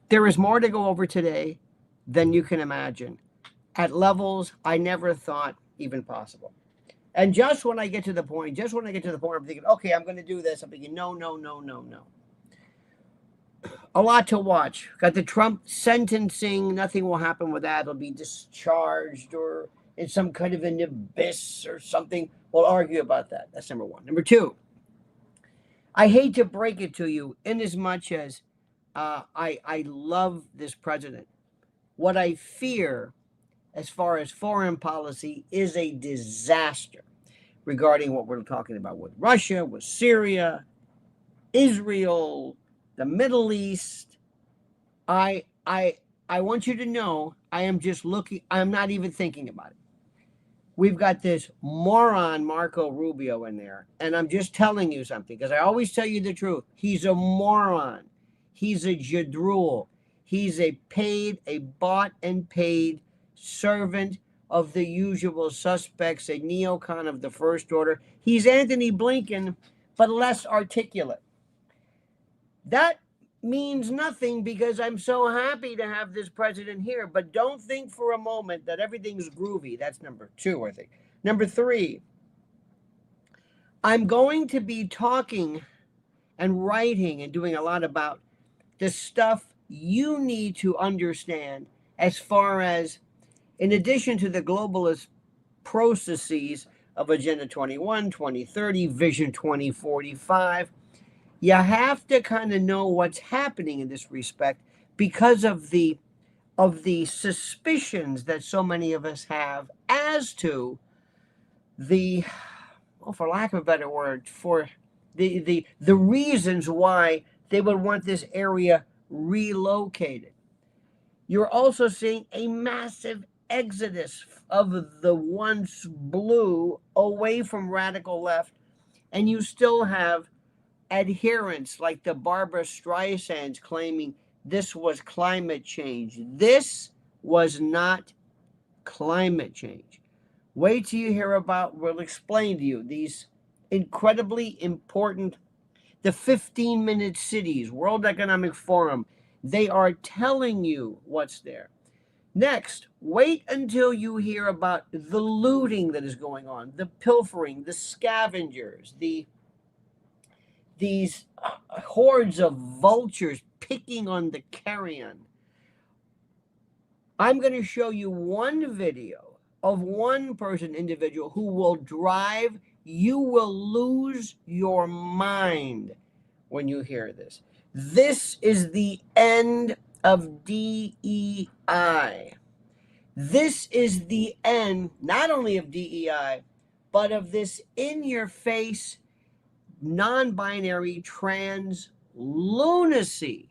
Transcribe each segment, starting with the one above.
There is more to go over today than you can imagine at levels I never thought even possible. And just when I get to the point, I'm thinking, okay, I'm going to do this. I'm thinking, no, no, no, no, no. A lot to watch. Got the Trump sentencing. Nothing will happen with that. It'll be discharged or in some kind of an abyss or something. We'll argue about that. That's number one. Number two, I hate to break it to you, in as much as I love this president. What I fear as far as foreign policy is a disaster regarding what we're talking about with Russia, with Syria, Israel, the Middle East. I want you to know I am just looking, I'm not even thinking about it. We've got this moron Marco Rubio in there, and I'm just telling you something because I always tell you the truth. He's a moron. He's a jadrul. He's a bought and paid servant of the usual suspects, a neocon of the first order. He's Anthony Blinken, but less articulate. That means nothing because I'm so happy to have this president here. But don't think for a moment that everything's groovy. That's number two, I think. Number three, I'm going to be talking and writing and doing a lot about the stuff you need to understand as far as, in addition to the globalist processes of Agenda 21, 2030, Vision 2045, you have to kind of know what's happening in this respect because of the suspicions that so many of us have as to the, well, for lack of a better word, for the reasons why they would want this area relocated. You're also seeing a massive exodus of the once blue away from radical left, and you still have adherents like the Barbara Streisands claiming this was climate change. This was not climate change. Wait till you hear about, we'll explain to you these incredibly important, the 15-minute cities, World Economic Forum. They are telling you what's there. Next, wait until you hear about the looting that is going on, the pilfering, the scavengers, these hordes of vultures picking on the carrion. I'm going to show you one video of one person, individual, who will drive, you will lose your mind when you hear this. This is the end of DEI. This is the end, not only of DEI, but of this in-your-face, non-binary, trans lunacy.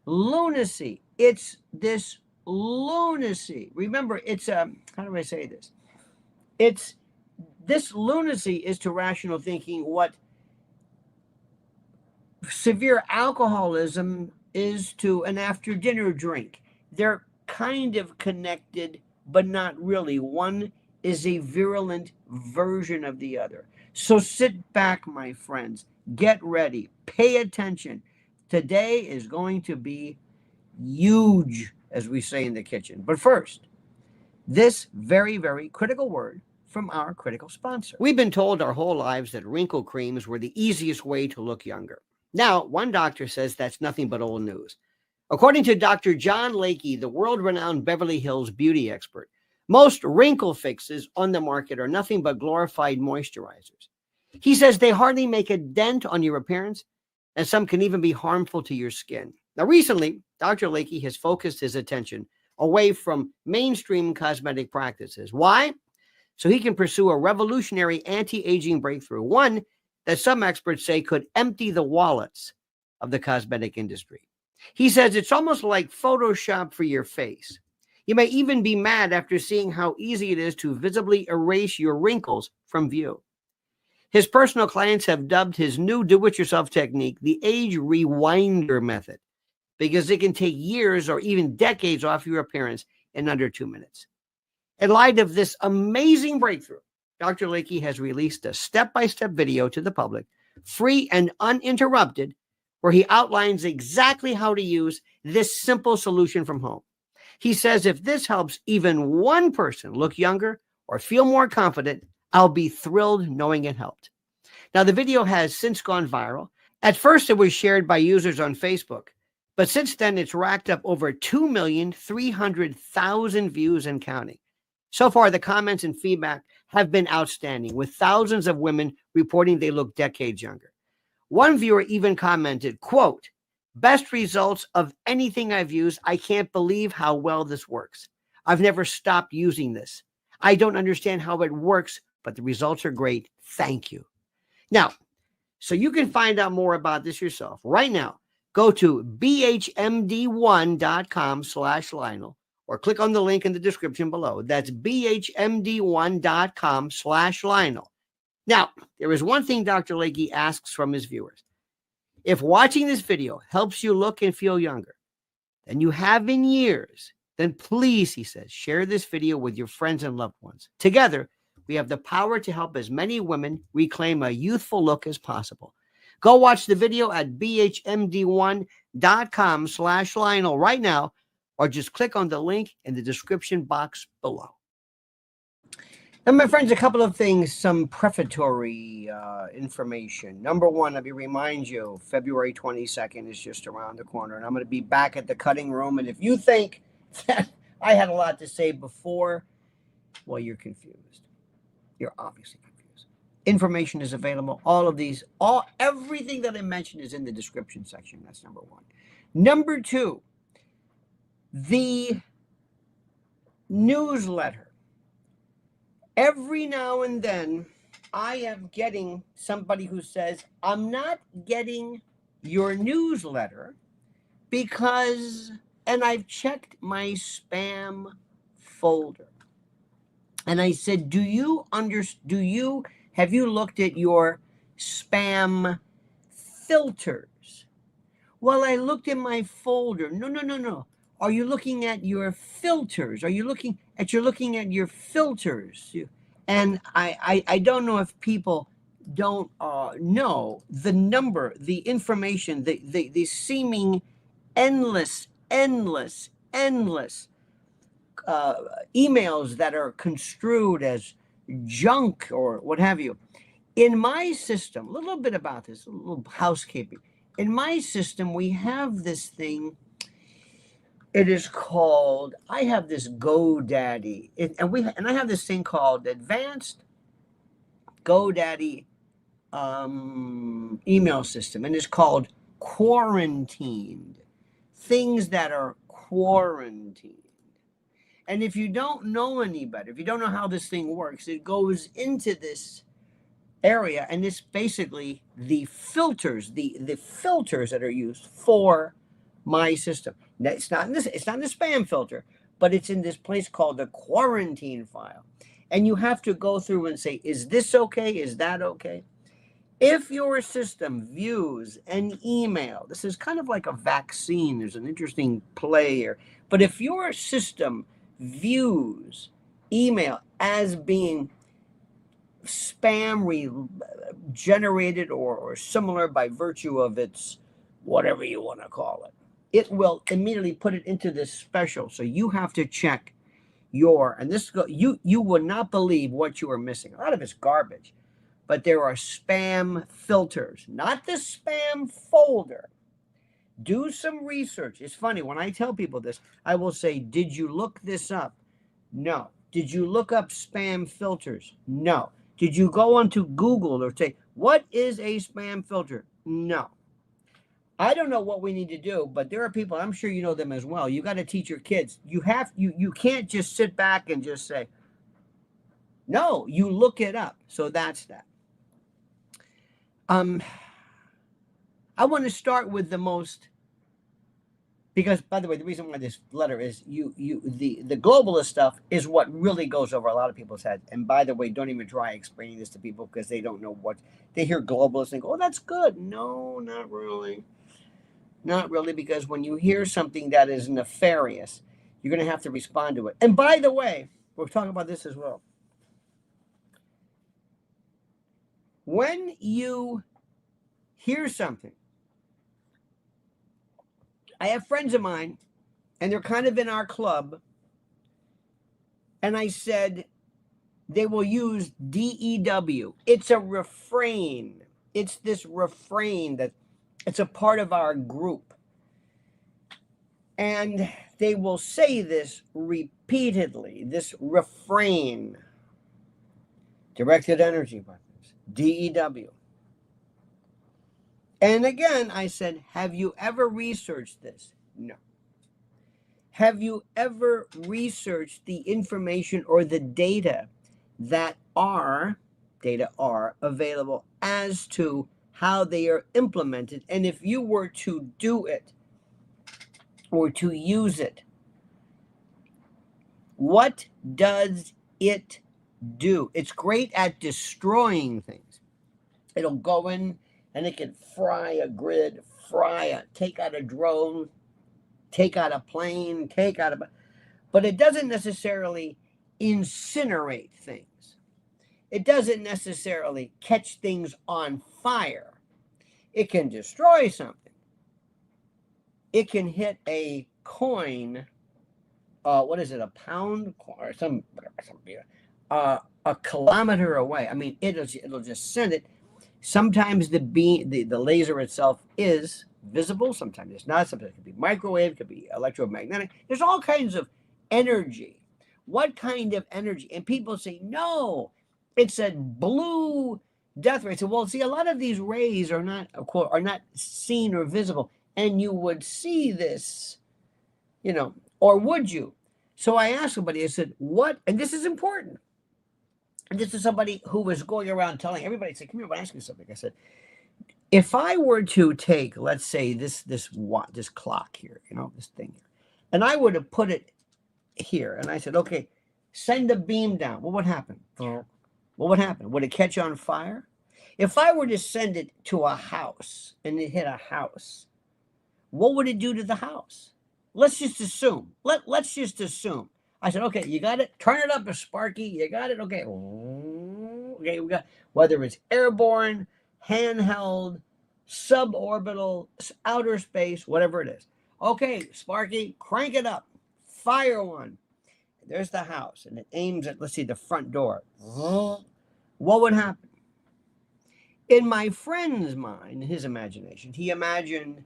Lunacy. It's this lunacy. Remember, it's how do I say this? This lunacy is to rational thinking what severe alcoholism is to an after-dinner drink. They're kind of connected, but not really. One is a virulent version of the other. So sit back, my friends. Get ready. Pay attention. Today is going to be huge, as we say in the kitchen. But first, this very, very critical word from our critical sponsor. We've been told our whole lives that wrinkle creams were the easiest way to look younger. Now, one doctor says that's nothing but old news. According to Dr. John Lakey, the world-renowned Beverly Hills beauty expert, most wrinkle fixes on the market are nothing but glorified moisturizers. He says they hardly make a dent on your appearance, and some can even be harmful to your skin. Now, recently, Dr. Lakey has focused his attention away from mainstream cosmetic practices. Why? So he can pursue a revolutionary anti-aging breakthrough, one that some experts say could empty the wallets of the cosmetic industry. He says it's almost like Photoshop for your face. You may even be mad after seeing how easy it is to visibly erase your wrinkles from view. His personal clients have dubbed his new do-it-yourself technique the age rewinder method because it can take years or even decades off your appearance in under 2 minutes. In light of this amazing breakthrough, Dr. Lakey has released a step-by-step video to the public, free and uninterrupted, where he outlines exactly how to use this simple solution from home. He says, if this helps even one person look younger or feel more confident, I'll be thrilled knowing it helped. Now, the video has since gone viral. At first, it was shared by users on Facebook, but since then, it's racked up over 2,300,000 views and counting. So far, the comments and feedback have been outstanding, with thousands of women reporting they look decades younger. One viewer even commented, quote, "Best results of anything I've used. I can't believe how well this works. I've never stopped using this. I don't understand how it works, but the results are great. Thank you." Now, so you can find out more about this yourself right now. Go to bhmd1.com/Lionel or click on the link in the description below. That's bhmd1.com/Lionel. Now, there is one thing Dr. Lakey asks from his viewers. If watching this video helps you look and feel younger than you have in years, then please, he says, share this video with your friends and loved ones. Together, we have the power to help as many women reclaim a youthful look as possible. Go watch the video at bhmd1.com/Lionel right now, or just click on the link in the description box below. Now, my friends, a couple of things, some prefatory information. Number one, let me remind you, February 22nd is just around the corner, and I'm going to be back at the cutting room. And if you think that I had a lot to say before, well, you're confused. You're obviously confused. Information is available. All of these, everything that I mentioned is in the description section. That's number one. Number two, the newsletter. Every now and then, I am getting somebody who says, I'm not getting your newsletter because, and I've checked my spam folder. And I said, have you looked at your spam filters? Well, I looked in my folder. No. Are you looking at your filters? Are you looking at your filters? And I don't know if people don't know the number, the information, the seeming endless emails that are construed as junk or what have you. In my system, a little bit about this, a little housekeeping. In my system, we have this thing. It is called, I have this GoDaddy, and I have this thing called Advanced GoDaddy email system, and it's called Quarantined. Things that are quarantined. And if you don't know any better, if you don't know how this thing works, it goes into this area, and it's basically the filters, the filters that are used for my system. It's not in the spam filter, but it's in this place called the quarantine file. And you have to go through and say, is this okay? Is that okay? If your system views an email, this is kind of like a vaccine. There's an interesting play here. But if your system views email as being spam generated or similar by virtue of its whatever you want to call it, it will immediately put it into this special. So you have to check you would not believe what you are missing. A lot of it's garbage, but there are spam filters, not the spam folder. Do some research. It's funny, when I tell people this, I will say, did you look this up? No. Did you look up spam filters? No. Did you go onto Google or say, what is a spam filter? No. I don't know what we need to do, but there are people, I'm sure you know them as well. You got to teach your kids. You can't just sit back and just say, no, you look it up. So that's that. I want to start with the most, because by the way, the reason why this letter is the globalist stuff is what really goes over a lot of people's heads. And by the way, don't even try explaining this to people because they don't know what they hear globalist and go, oh, that's good. No, not really. Not really, because when you hear something that is nefarious, you're going to have to respond to it. And by the way, we're talking about this as well. When you hear something I have friends of mine, and they're kind of in our club, and I said they will use DEW. It's a refrain. It's this refrain that it's a part of our group. And they will say this repeatedly, this refrain, directed energy buttons, DEW. And again, I said, have you ever researched this? No. Have you ever researched the information or the data that are available as to how they are implemented? And if you were to do it or to use it, what does it do? It's great at destroying things. It'll go in and it can fry a grid, take out a drone, take out a plane, but it doesn't necessarily incinerate things. It doesn't necessarily catch things on fire. It can destroy something. It can hit a coin, what is it, a pound or a kilometer away. I mean, it'll just send it. Sometimes the laser itself is visible, sometimes it's not. Sometimes it could be microwave, it could be electromagnetic. There's all kinds of energy. What kind of energy? And people say, no, it's a blue death ray. So, well, see, a lot of these rays are not seen or visible, and you would see this, or would you? So I asked somebody, I said, what? And this is important. And this is somebody who was going around telling everybody, say, come here, I'm asking you something. I said, if I were to take, let's say, this clock here, this thing here, and I were to put it here, and I said, okay, send a beam down, what would happen? What would happen? Would it catch on fire? If I were to send it to a house and it hit a house, what would it do to the house? Let's just assume. Let's just assume. I said, okay, you got it? Turn it up, Sparky. You got it? Okay. Okay, we got, whether it's airborne, handheld, suborbital, outer space, whatever it is. Okay, Sparky, crank it up. Fire one. There's the house, and it aims at, let's see, the front door. What would happen? In my friend's mind, in his imagination, he imagined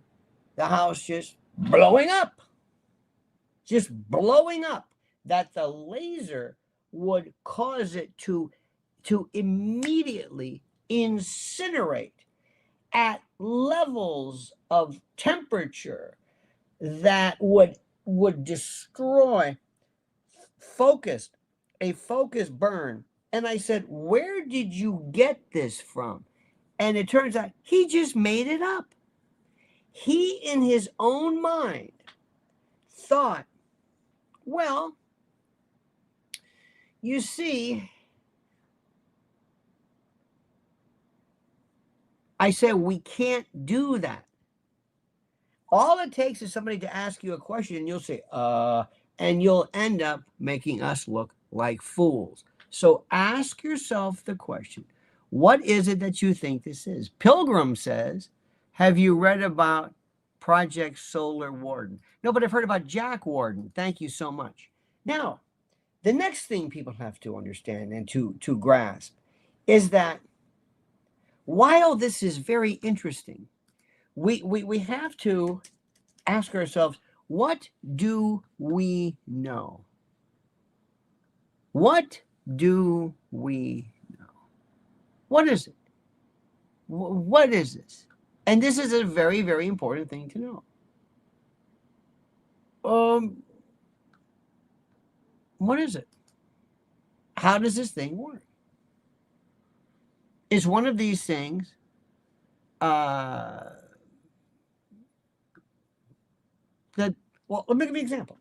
the house just blowing up. Just blowing up. That the laser would cause it to immediately incinerate at levels of temperature that would destroy a focused burn. And I said, where did you get this from? And it turns out he just made it up. He, in his own mind, thought, well, you see, I said, we can't do that. All it takes is somebody to ask you a question, and you'll say, and you'll end up making us look like fools. So ask yourself the question, what is it that you think this is? Pilgrim says, have you read about Project Solar Warden? No, but I've heard about Jack Warden. Thank you so much. Now, the next thing people have to understand and to grasp is that while this is very interesting, we have to ask ourselves, what do we know? What do we know? What is it? What is this? And this is a very, very important thing to know. What is it? How does this thing work? Is one of these things well, let me give you an example.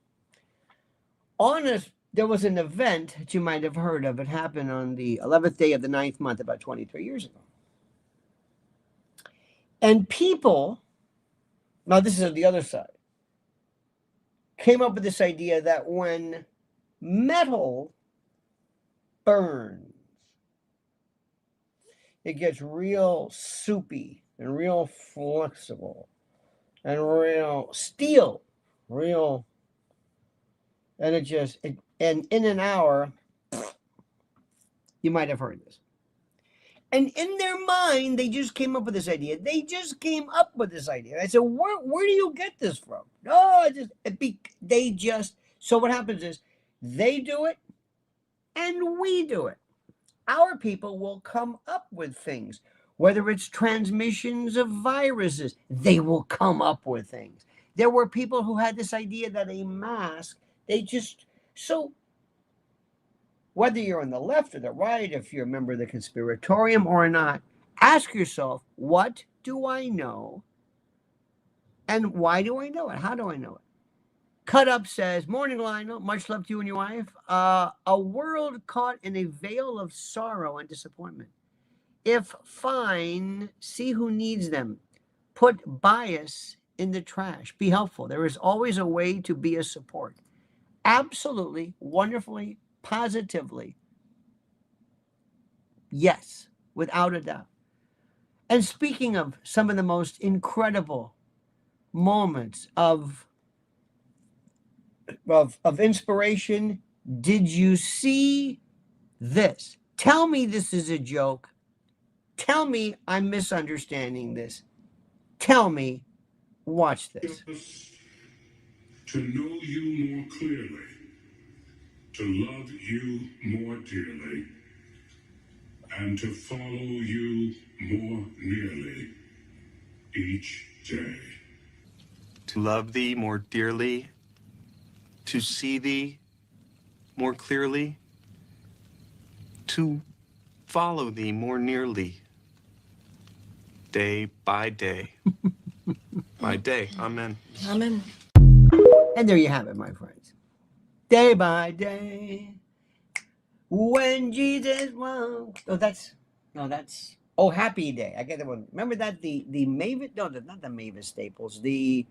There was an event that you might have heard of. It happened on the 11th day of the 9th month, about 23 years ago. And people, now this is the other side, came up with this idea that when metal burns, it gets real soupy and real flexible. and real steel, real, and and in an hour, you might have heard this. And in their mind, they just came up with this idea. They just came up with this idea. I said, where do you get this from? No, so what happens is they do it and we do it. Our people will come up with things, whether it's transmissions of viruses, they will come up with things. There were people who had this idea that a mask, so whether you're on the left or the right, if you're a member of the conspiratorium or not, ask yourself, what do I know? And why do I know it? How do I know it? Cut Up says, morning, Lionel, much love to you and your wife. A world caught in a veil of sorrow and disappointment. If fine, see who needs them. Put bias in the trash. Be helpful. There is always a way to be a support. Absolutely, wonderfully, positively. Yes, without a doubt. And speaking of some of the most incredible moments of inspiration, did you see this? Tell me this is a joke. Tell me I'm misunderstanding this. Tell me, watch this. To know you more clearly, to love you more dearly, and to follow you more nearly each day. To love thee more dearly, to see thee more clearly, to follow thee more nearly, day by day. By day. Amen. Amen. And there you have it, my friends. Day by day, when Jesus walked. Oh, Happy Day. I get that one. Remember that the Mavis? No, not the Mavis Staples. The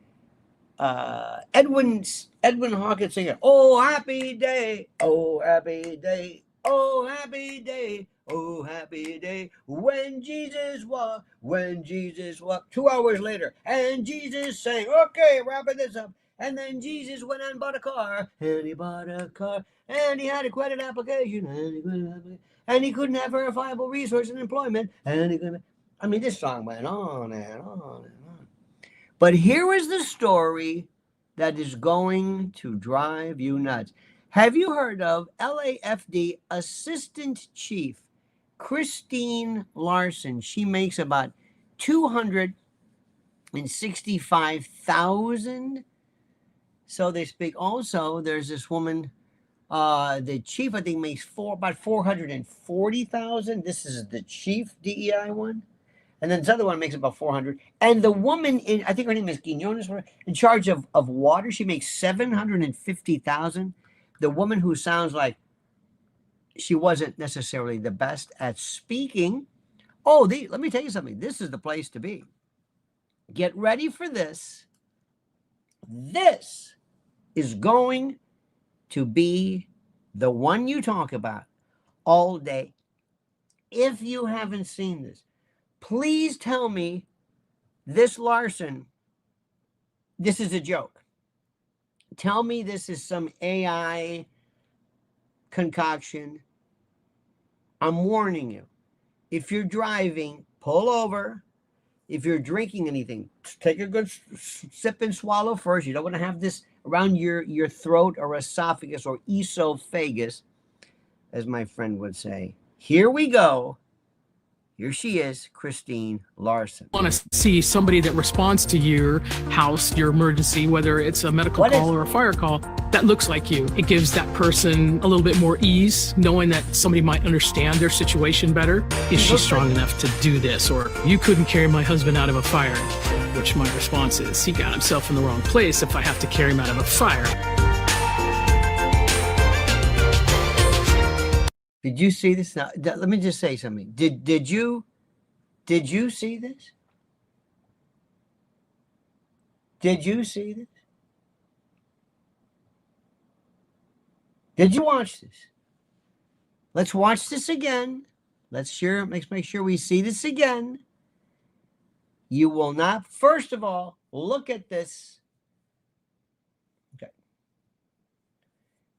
Edwin Hawkins singer. Oh, happy day. Oh, happy day. Oh, happy day. Oh, happy day. When Jesus walked. 2 hours later, and Jesus sang. Okay, wrapping this up. And then Jesus went and bought a car, and he bought a car, and he had a credit application, and he couldn't have verifiable resource and employment, and he couldn't. I mean, this song went on and on and on. But here is the story that is going to drive you nuts. Have you heard of LAFD Assistant Chief Christine Larson? She makes about $265,000. So they speak. Also, there's this woman, the chief, I think, makes about $440,000. This is the chief DEI one. And then this other one makes about 400. And the woman I think her name is Angelinos, in charge of water, she makes 750,000. The woman who sounds like she wasn't necessarily the best at speaking. Let me tell you something. This is the place to be. Get ready for this. This is going to be the one you talk about all day. If you haven't seen this, please tell me this Larson, this is a joke. Tell me this is some AI concoction. I'm warning you. If you're driving, pull over. If you're drinking anything, take a good sip and swallow first. You don't want to have this around your throat or esophagus or esophagus, as my friend would say. Here we go. Here she is, Christine Larson. I want to see somebody that responds to your house, your emergency, whether it's a medical call or a fire call, that looks like you. It gives that person a little bit more ease, knowing that somebody might understand their situation better. Is she strong enough to do this? Or you couldn't carry my husband out of a fire, which my response is, he got himself in the wrong place if I have to carry him out of a fire. Did you see this? Now, let me just say something. Did you see this? Did you see this? Did you watch this? Let's watch this again. Let's make sure we see this again. You will not, first of all, look at this. Okay.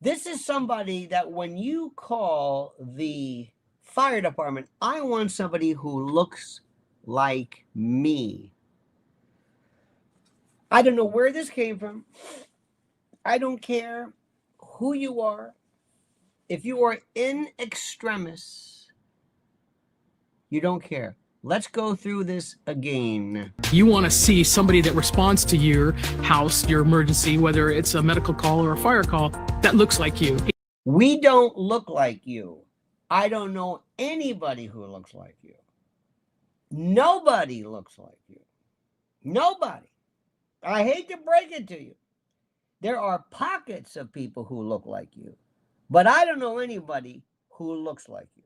This is somebody that when you call the fire department, I want somebody who looks like me. I don't know where this came from. I don't care who you are. If you are in extremis, you don't care. Let's go through this again. You want to see somebody that responds to your house, your emergency, whether it's a medical call or a fire call, that looks like you. We don't look like you. I don't know anybody who looks like you. Nobody looks like you. Nobody. I hate to break it to you. There are pockets of people who look like you, but I don't know anybody who looks like you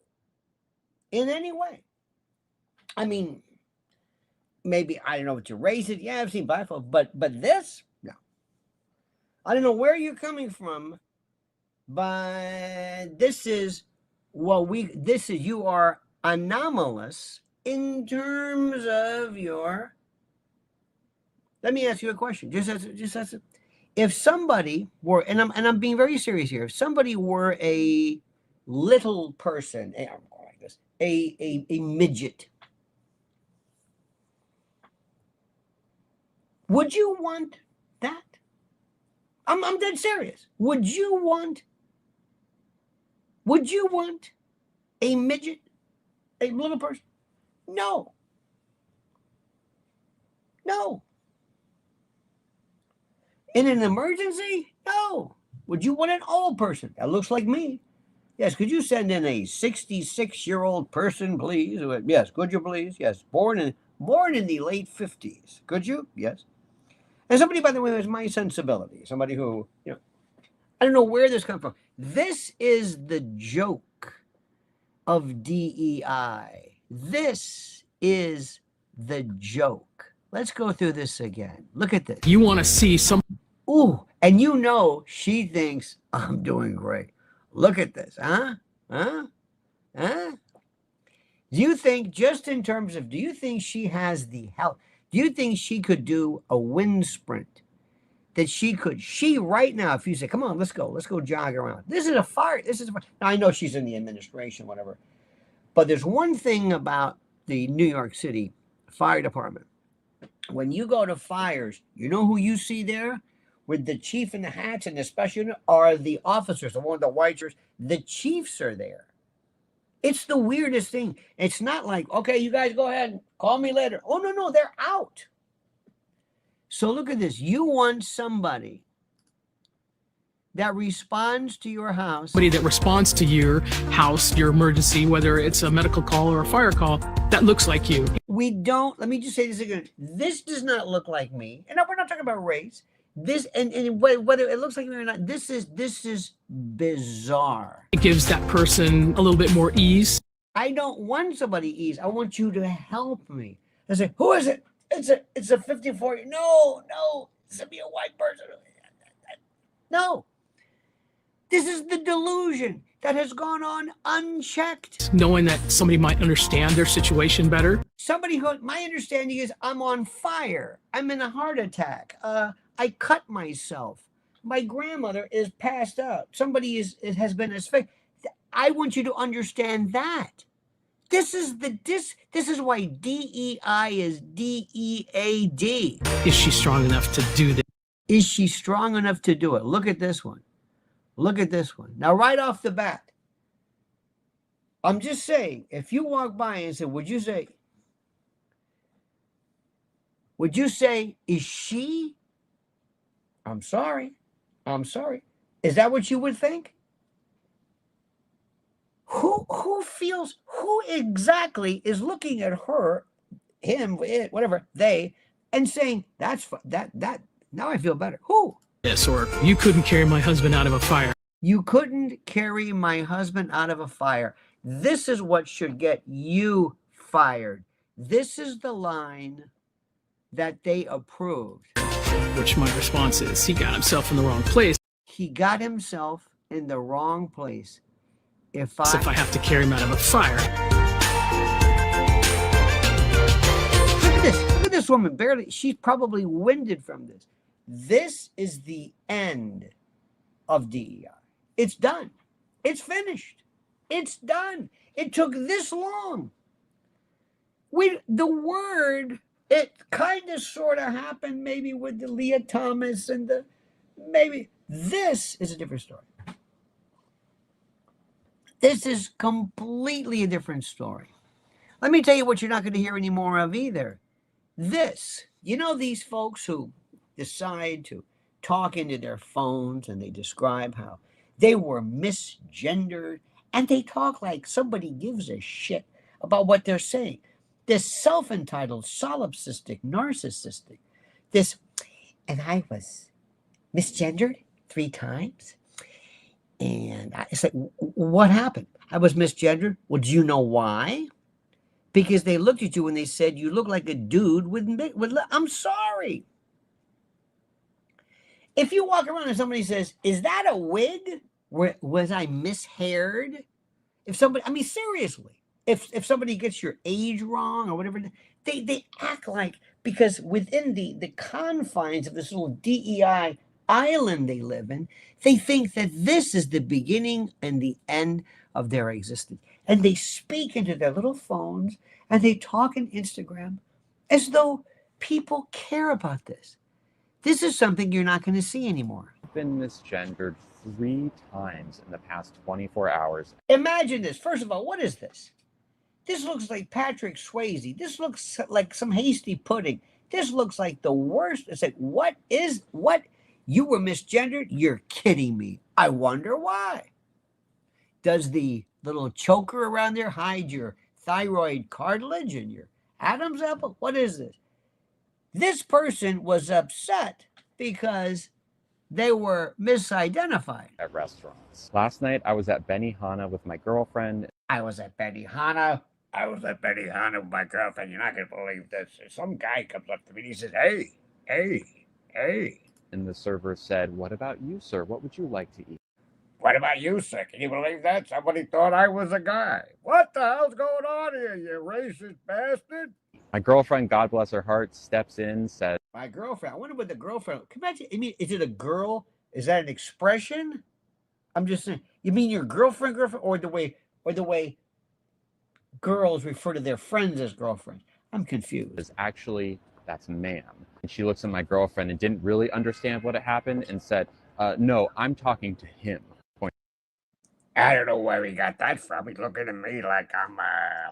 in any way. I mean, maybe, I don't know what your race is. Yeah, I've seen black folks, but this, no. I don't know where you're coming from, but this is you are anomalous in terms of your. Let me ask you a question. If somebody were, and I'm being very serious here, if somebody were a little person, a midget, would you want that? I'm dead serious. Would you want a midget, a little person? No. No. In an emergency? No. Would you want an old person that looks like me? Yes. Could you send in a 66-year-old person, please? Yes. Could you please? Yes. Born in the late 50s. Could you? Yes. And somebody, by the way, who has my sensibility. Somebody who, I don't know where this comes from. This is the joke of DEI. This is the joke. Let's go through this again. Look at this. You want to see some. Ooh, and she thinks I'm doing great. Look at this, huh? Do you think, just in terms of, do you think she has the help? Do you think she could do a wind sprint? That she right now, if you say, come on, let's go jog around. This is a fire. Now, I know she's in the administration, whatever. But there's one thing about the New York City Fire Department. When you go to fires, you know who you see there? With the chief in the hats and the special unit are the officers, the one with the white shirts. The chiefs are there. It's the weirdest thing. It's not like, okay, you guys go ahead and call me later. Oh, no, they're out. So look at this. You want somebody that responds to your house. Somebody that responds to your house, your emergency, whether it's a medical call or a fire call, that looks like you. Let me just say this again. This does not look like me. And we're not talking about race. This, and whether it looks like me or not, this is bizarre. It gives that person a little bit more ease. I don't want somebody ease. I want you to help me. I say, who is it? It's a 54. No, it's gonna be a white person. No. This is the delusion that has gone on unchecked. Knowing that somebody might understand their situation better. Somebody who, my understanding is, I'm on fire. I'm in a heart attack. I cut myself. My grandmother is passed out. Somebody has been asphyxiated. I want you to understand that. This is why DEI is DEAD. Is she strong enough to do this? Is she strong enough to do it? Look at this one. Look at this one. Now, right off the bat, I'm just saying, if you walk by and say, would you say, is she? I'm sorry. Is that what you would think? Who exactly is looking at her, him, it, whatever, they, and saying, that, now I feel better. Who? Yes, or you couldn't carry my husband out of a fire. You couldn't carry my husband out of a fire. This is what should get you fired. This is the line that they approved. Which my response is, he got himself in the wrong place. He got himself in the wrong place. If I have to carry him out of a fire. Look at this. at this woman, barely, she's probably winded from this. This is the end of DEI. It's done. It's finished. It's done. It took this long. The word, it kind of sort of happened maybe with the Leah Thomas and maybe. This is a different story. This is completely a different story. Let me tell you what you're not going to hear any more of either. This, these folks who decide to talk into their phones and they describe how they were misgendered and they talk like somebody gives a shit about what they're saying. This self-entitled, solipsistic, narcissistic, and I was misgendered 3 times. And it's like, what happened? I was misgendered. Well, do you know why? Because they looked at you and they said, you look like a dude with I'm sorry. If you walk around and somebody says, is that a wig? Was I mishaired? If somebody, I mean, seriously, if somebody gets your age wrong or whatever, they act like, because within the confines of this little DEI island they live in, they think that this is the beginning and the end of their existence. And they speak into their little phones and they talk on Instagram as though people care about this. This is something you're not going to see anymore. I've been misgendered 3 times in the past 24 hours. Imagine this. First of all, what is this? This looks like Patrick Swayze. This looks like some hasty pudding. This looks like the worst. It's like, what? You were misgendered? You're kidding me. I wonder why. Does the little choker around there hide your thyroid cartilage and your Adam's apple? What is this? This person was upset because they were misidentified. At restaurants. Last night, I was at Benihana with my girlfriend. I was at Benihana with my girlfriend. You're not going to believe this. Some guy comes up to me and he says, hey. And the server said, what about you, sir? What would you like to eat? What about you, sir? Can you believe that? Somebody thought I was a guy. What the hell's going on here, you racist bastard? My girlfriend, God bless her heart, steps in, says, My girlfriend. I wonder what the girlfriend. Can you imagine? I mean, is it a girl? Is that an expression? I'm just saying. You mean your girlfriend, or the way girls refer to their friends as girlfriends? I'm confused. Actually, that's ma'am. And she looks at my girlfriend and didn't really understand what had happened and said, no, I'm talking to him. I don't know where he got that from. He's looking at me like I'm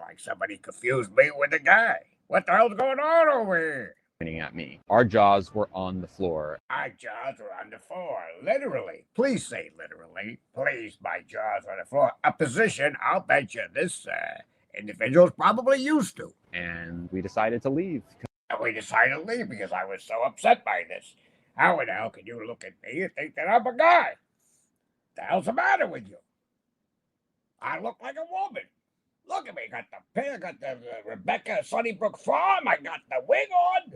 like somebody confused me with a guy. What the hell's going on over here? Pointing at me. Our jaws were on the floor. Our jaws were on the floor, literally. Please say literally. Please, my jaws were on the floor. A position I'll bet you this individual's probably used to. And we decided to leave. And we decided to leave because I was so upset by this. How in the hell can you look at me and think that I'm a guy? The hell's the matter with you? I look like a woman. Look at me. I got the Rebecca Sunnybrook Farm. I got the wig on.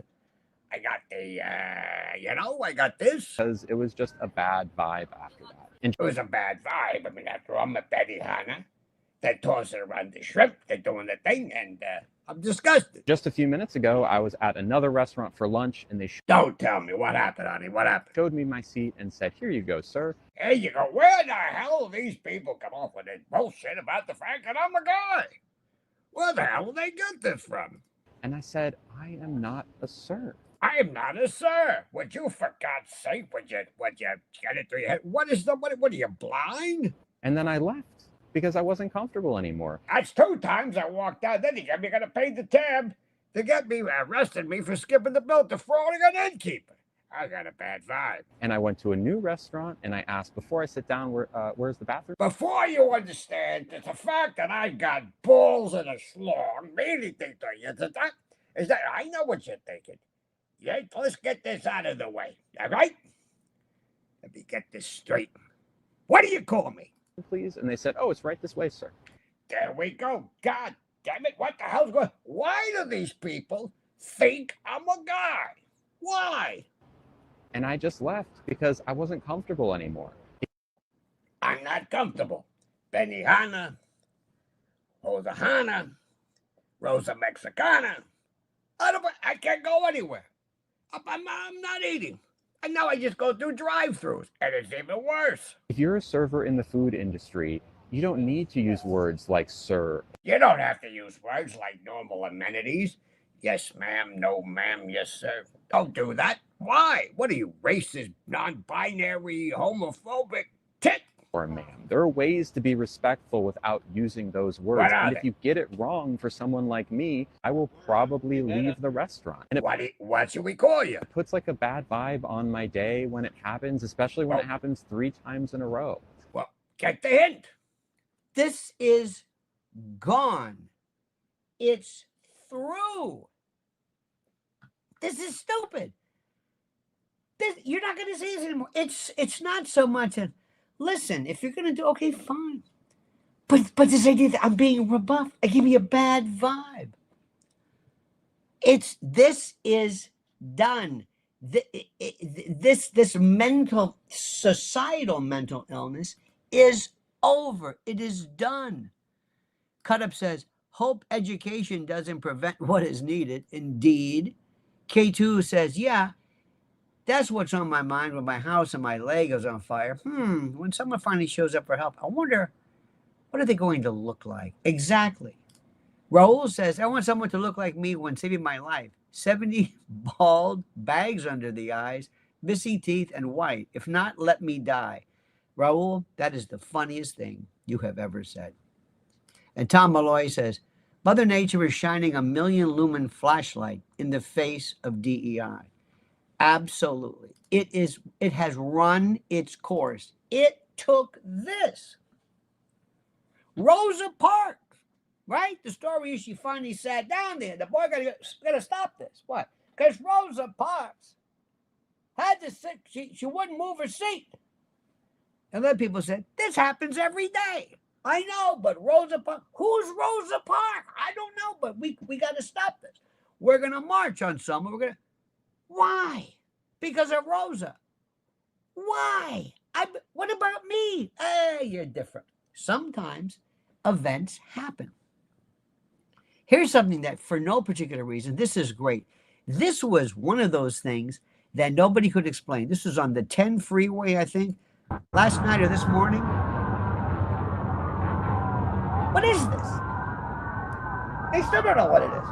I got the, I got this. Because it was just a bad vibe after that. And it was a bad vibe. I mean, after all, I'm at Benihana. They're tossing around the shrimp. They're doing the thing, and I'm disgusted. Just a few minutes ago, I was at another restaurant for lunch, and they Don't tell me. What happened, honey? What happened? showed me my seat and said, here you go, sir. Here you go. Where the hell do these people come off with this bullshit about the fact that I'm a guy? Where the hell did they get this from? And I said, I am not a sir. I am not a sir. Would you, for God's sake, would you get it through your head? What are you, blind? And then I left because I wasn't comfortable anymore. That's 2 times I walked out. Then you got me gonna pay the tab to get me, arrested me for skipping the bill, defrauding an innkeeper. I got a bad vibe. And I went to a new restaurant and I asked, before I sit down, where's the bathroom? Before you understand that the fact that I got balls and a schlong, anything to you, is that I know what you're thinking. Yeah, let's get this out of the way, all right? Let me get this straight. What do you call me? Please. And they said, oh, it's right this way, sir. There we go. God damn it. What the hell's going on? Why do these people think I'm a guy? Why? And I just left because I wasn't comfortable anymore. I'm not comfortable. Benihana, Rosahana, Rosa Mexicana. I can't go anywhere. I'm not eating. And now I just go through drive-thrus, and it's even worse. If you're a server in the food industry, you don't need to use words like sir. You don't have to use words like normal amenities. Yes, ma'am, no, ma'am, yes, sir. Don't do that. Why? What are you, racist, non-binary, homophobic tit? Or ma'am. There are ways to be respectful without using those words. What are And if they? you get it wrong for someone like me, I will probably leave the restaurant. And What should we call you? it puts like a bad vibe on my day when it happens, especially when it Oh. happens 3 times in a row. Well, get the hint. This is gone. It's through. This is stupid. You're not going to see this anymore. It's not so much a, listen, if you're going to do, okay, fine. But this idea that I'm being rebuffed, I give you a bad vibe. This is done. This mental, societal mental illness is over. It is done. Cut Up says, hope education doesn't prevent what is needed. Indeed. K2 says, yeah, that's what's on my mind when my house and my leg is on fire. When someone finally shows up for help, I wonder, what are they going to look like? Exactly. Raul says, I want someone to look like me when saving my life. 70 bald, bags under the eyes, missing teeth, and white. If not, let me die. Raul, that is the funniest thing you have ever said. And Tom Malloy says, Mother Nature is shining a 1,000,000 lumen flashlight in the face of DEI. Absolutely. It has run its course. It took this. Rosa Parks, right? The story is she finally sat down there. The boy gotta stop this. What? Because Rosa Parks had to sit, she wouldn't move her seat. And then people said, this happens every day. I know, but Rosa Parks, who's Rosa Parks? I don't know, but we got to stop this. We're going to march on someone. Why? Because of Rosa. Why? What about me? You're different. Sometimes events happen. Here's something that, for no particular reason, this is great. This was one of those things that nobody could explain. This was on the 10 freeway, I think, last night or this morning. What is this? They still don't know what it is.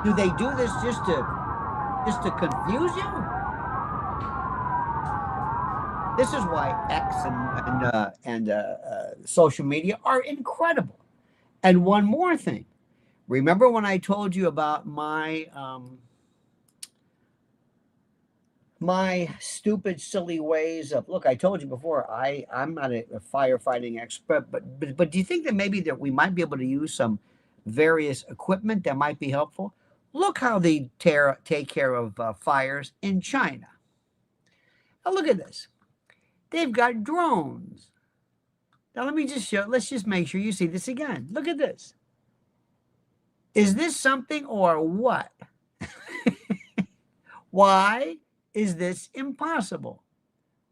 Do they do this just to confuse you? This is why X and social media are incredible. And one more thing. Remember when I told you about my my stupid, silly ways of, look, I told you before, I'm not a firefighting expert, but do you think that maybe that we might be able to use some various equipment that might be helpful? Look how they take care of fires in China. Now look at this. They've got drones. Now let me just show, let's just make sure you see this again. Look at this. Is this something or what? Why is this impossible?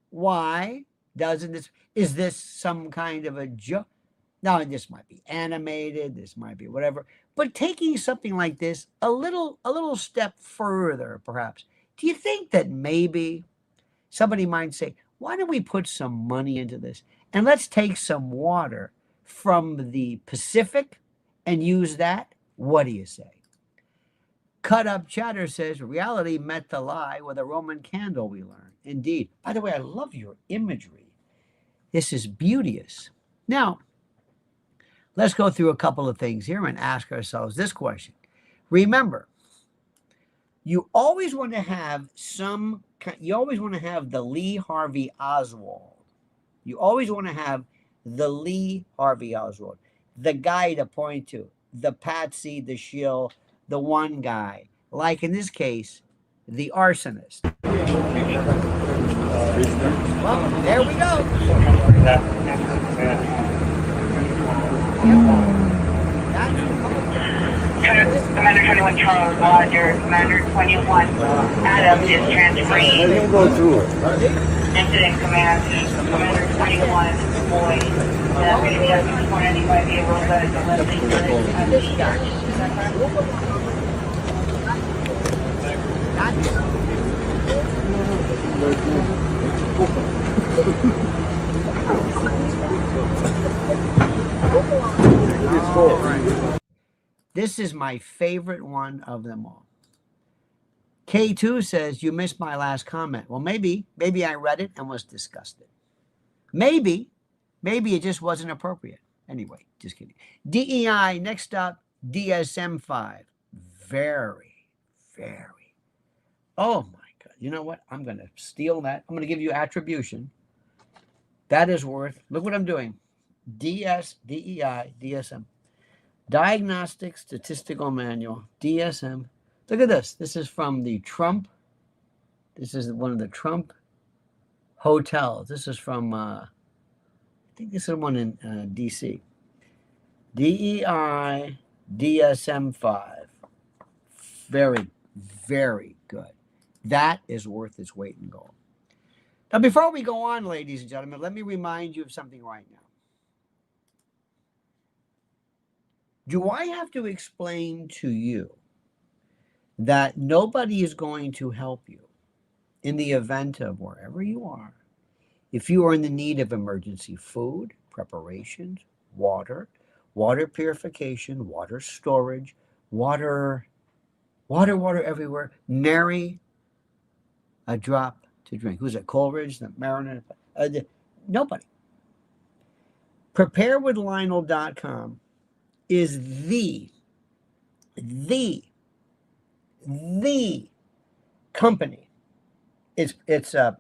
Why doesn't this, is this some kind of a joke? Now, this might be animated, this might be whatever, but taking something like this a little step further, perhaps. Do you think that maybe somebody might say, why don't we put some money into this? And let's take some water from the Pacific and use that? What do you say? Cut Up Chatter says, reality met the lie with a Roman candle, we learn. Indeed. By the way, I love your imagery. This is beauteous. Now, let's go through a couple of things here and ask ourselves this question. Remember, you always want to have the Lee Harvey Oswald. You always want to have the Lee Harvey Oswald, the guy to point to, the patsy, the shill, the one guy, like in this case, the arsonist. Well, there we go. Commander 21 Charles, Roger. Commander 21 Adam is transferring. Let him go through it. Incident command, Commander 21, Boyd. And I'm going to be at this point, anybody be able to deliver the This is my favorite one of them all. K2 says, you missed my last comment. Well, maybe I read it and was disgusted. Maybe it just wasn't appropriate. Anyway, just kidding. DEI, next up, DSM-5. Very. Oh my God. You know what? I'm going to steal that. I'm going to give you attribution. That is worth, look what I'm doing. DEI, DSM. Diagnostic Statistical Manual, DSM. Look at this. This is from the Trump. This is one of the Trump hotels. This is from, I think this is one in D.C. DEI DSM-5. Very, very good. That is worth its weight in gold. Now, before we go on, ladies and gentlemen, let me remind you of something right now. Do I have to explain to you that nobody is going to help you in the event of wherever you are, if you are in the need of emergency food, preparations, water purification, water storage, water everywhere, nary a drop to drink. Who's it? Coleridge, the Mariner? Nobody. Preparewithlionel.com is the company. It's a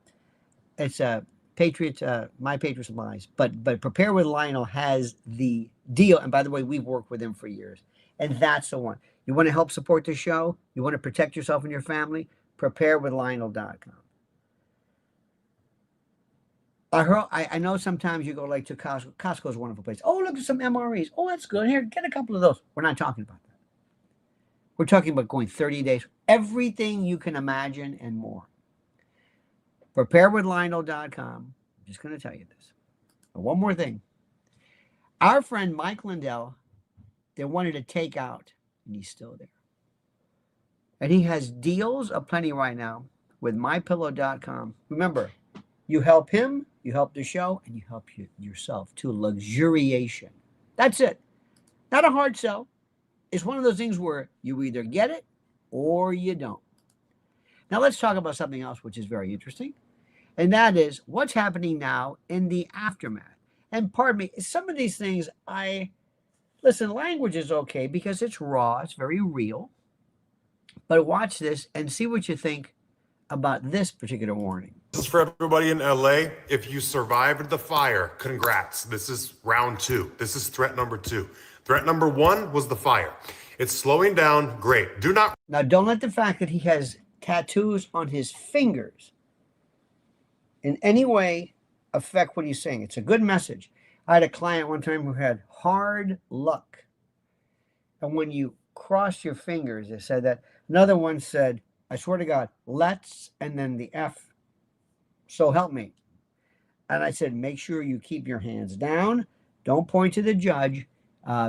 Patriots, My Patriot Supplies, but Prepare with Lionel has the deal. And by the way, we've worked with him for years, and that's the one. You want to help support the show? You want to protect yourself and your family? Preparewithlionel.com. I know sometimes you go like to Costco. Costco is a wonderful place. Oh, look at some MREs. Oh, that's good. Here, get a couple of those. We're not talking about that. We're talking about going 30 days. Everything you can imagine and more. Preparewithlionel.com. I'm just going to tell you this. But one more thing. Our friend Mike Lindell, they wanted to take out, and he's still there. And he has deals aplenty right now with mypillow.com. Remember, you help him, you help the show, and you help yourself to luxuriation. That's it. Not a hard sell. It's one of those things where you either get it or you don't. Now let's talk about something else which is very interesting. And that is what's happening now in the aftermath. And pardon me, some of these things listen, language is okay because it's raw, it's very real. But watch this and see what you think about this particular warning. This is for everybody in LA. If you survived the fire, congrats. This is round 2. This is threat number 2. Threat number 1 was the fire. It's slowing down. Great. Now, don't let the fact that he has tattoos on his fingers in any way affect what he's saying. It's a good message. I had a client one time who had hard luck. And when you cross your fingers, they said that. Another one said, I swear to God, let's, and then the F, so help me. And I said, make sure you keep your hands down. Don't point to the judge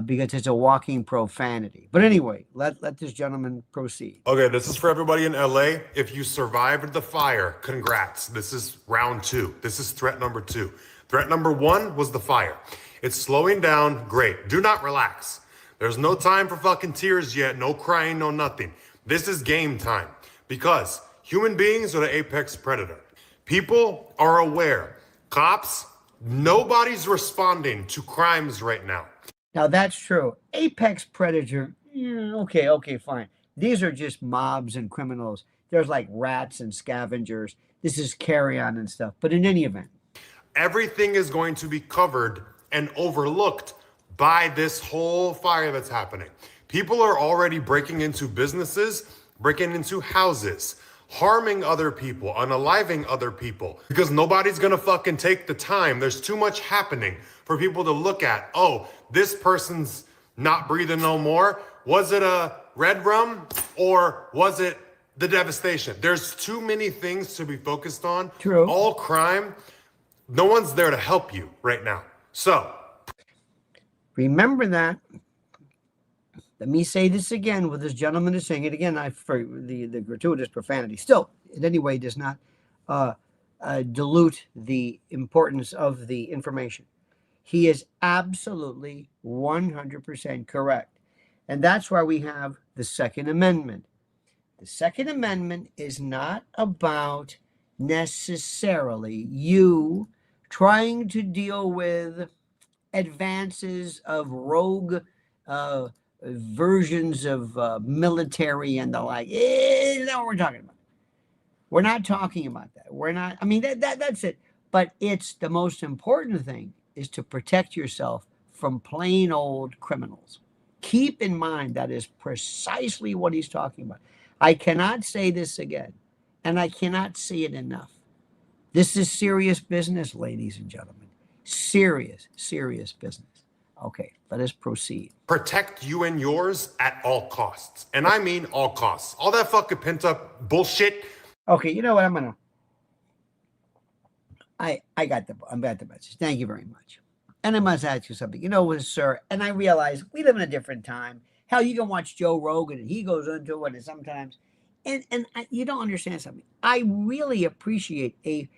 because it's a walking profanity. But anyway, let this gentleman proceed. Okay, this is for everybody in LA. If you survived the fire, congrats. This is round 2. This is threat number 2. Threat number 1 was the fire. It's slowing down. Great. Do not relax. There's no time for fucking tears yet. No crying, no nothing. This is game time because human beings are the apex predator. People are aware. Cops, nobody's responding to crimes right now. Now, that's true. Apex predator, okay, fine. These are just mobs and criminals. There's like rats and scavengers. This is carrion and stuff. But in any event, everything is going to be covered and overlooked by this whole fire that's happening. People are already breaking into businesses, breaking into houses, harming other people, unaliving other people, because nobody's gonna fucking take the time. There's too much happening for people to look at. Oh, this person's not breathing no more. Was it a red rum or was it the devastation. There's too many things to be focused on. True. All crime. No one's there to help you right now. So remember that. Let me say this again with this gentleman is saying it again. For the gratuitous profanity still in any way does not dilute the importance of the information. He is absolutely 100% correct. And that's why we have the Second Amendment. The Second Amendment is not about necessarily you trying to deal with advances of rogue versions of military and the like. That's not what we're talking about. We're not talking about that. We're not, I mean, that's it. But it's the most important thing is to protect yourself from plain old criminals. Keep in mind that is precisely what he's talking about. I cannot say this again, and I cannot say it enough. This is serious business, ladies and gentlemen. Serious, serious business. Okay, let us proceed. protect you and yours at all costs. And I mean all costs. All that fucking pent up bullshit. Okay, you know what? I got the message. Thank you very much. And I must ask you something. You know what, sir? And I realize we live in a different time. Hell, you can watch Joe Rogan and he goes into it, and sometimes, you don't understand something. I really appreciate a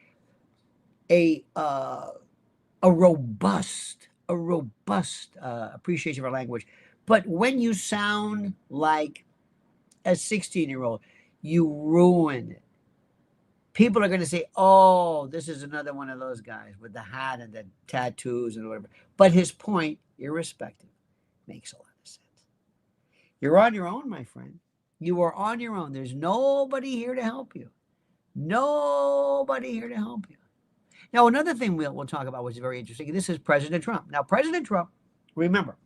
robust appreciation of our language. But when you sound like a 16-year-old, you ruin it. People are going to say, oh, this is another one of those guys with the hat and the tattoos and whatever. But his point, irrespective, makes a lot of sense. You're on your own, my friend. You are on your own. There's nobody here to help you. Nobody here to help you. Now, another thing we'll talk about, which is very interesting, this is President Trump. Now, President Trump, remember,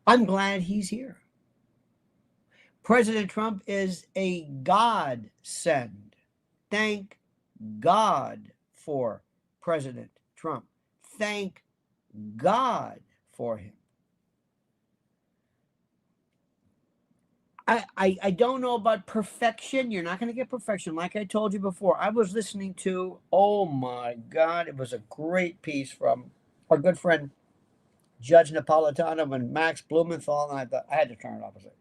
I'm glad he's here. President Trump is a godsend. Thank God for President Trump. Thank God for him. I don't know about perfection. You're not going to get perfection. Like I told you before, I was listening to, oh my God, it was a great piece from our good friend, Judge Napolitano and Max Blumenthal, and I thought I had to turn it off. I was like,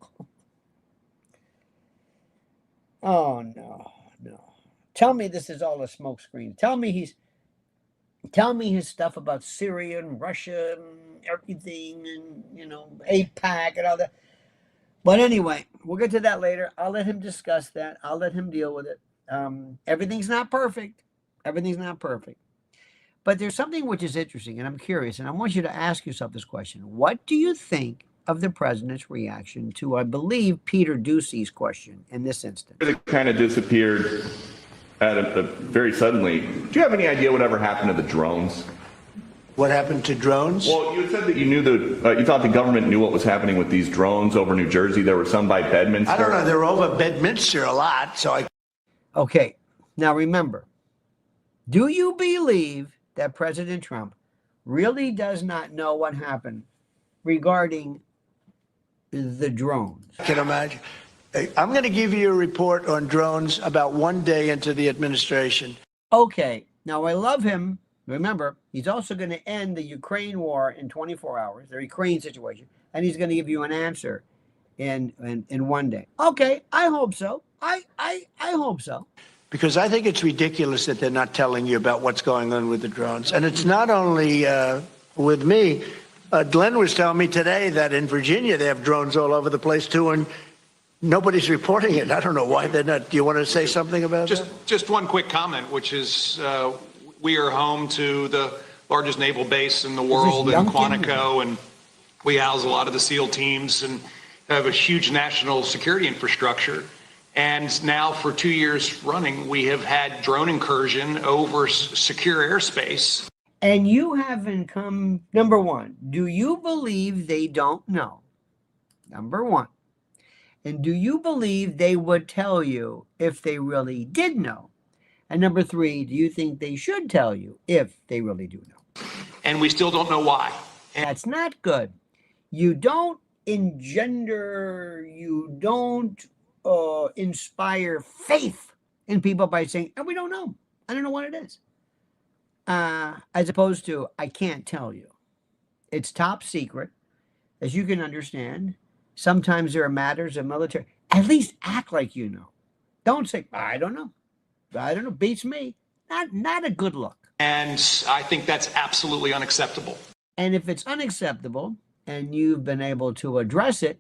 oh, no. Tell me this is all a smokescreen. Tell me his stuff about Syria and Russia and everything and, AIPAC and all that. But anyway, we'll get to that later. I'll let him discuss that. I'll let him deal with it. Everything's not perfect. Everything's not perfect. But there's something which is interesting, and I'm curious, and I want you to ask yourself this question. What do you think of the president's reaction to, I believe, Peter Ducey's question in this instance? It kind of disappeared very suddenly. Do you have any idea whatever happened to the drones? What happened to drones? Well, you said that you knew you thought the government knew what was happening with these drones over New Jersey. There were some by Bedminster. I don't know. They're over Bedminster a lot, so I... Okay. Now, remember, do you believe that President Trump really does not know what happened regarding the drones? I can imagine. I'm going to give you a report on drones about 1 day into the administration. Okay. Now, I love him. Remember, he's also going to end the Ukraine war in 24 hours, the Ukraine situation, and he's going to give you an answer in 1 day. Okay, I hope so. I hope so. Because I think it's ridiculous that they're not telling you about what's going on with the drones. And it's not only with me. Glenn was telling me today that in Virginia they have drones all over the place too, and nobody's reporting it. I don't know why they're not. Do you want to say something about that? Just one quick comment, which is we are home to the largest naval base in the world in Quantico, and we house a lot of the SEAL teams and have a huge national security infrastructure. And now for 2 years running, we have had drone incursion over secure airspace. And you haven't come, number one, do you believe they don't know? Number one. And do you believe they would tell you if they really did know? And number three, do you think they should tell you if they really do know? And we still don't know why. And that's not good. You don't engender, you don't inspire faith in people by saying, oh, we don't know. I don't know what it is. As opposed to, I can't tell you. It's top secret, as you can understand. Sometimes there are matters of military. At least act like you know. Don't say, I don't know. I don't know. Beats me. Not a good look. And I think that's absolutely unacceptable. And if it's unacceptable and you've been able to address it,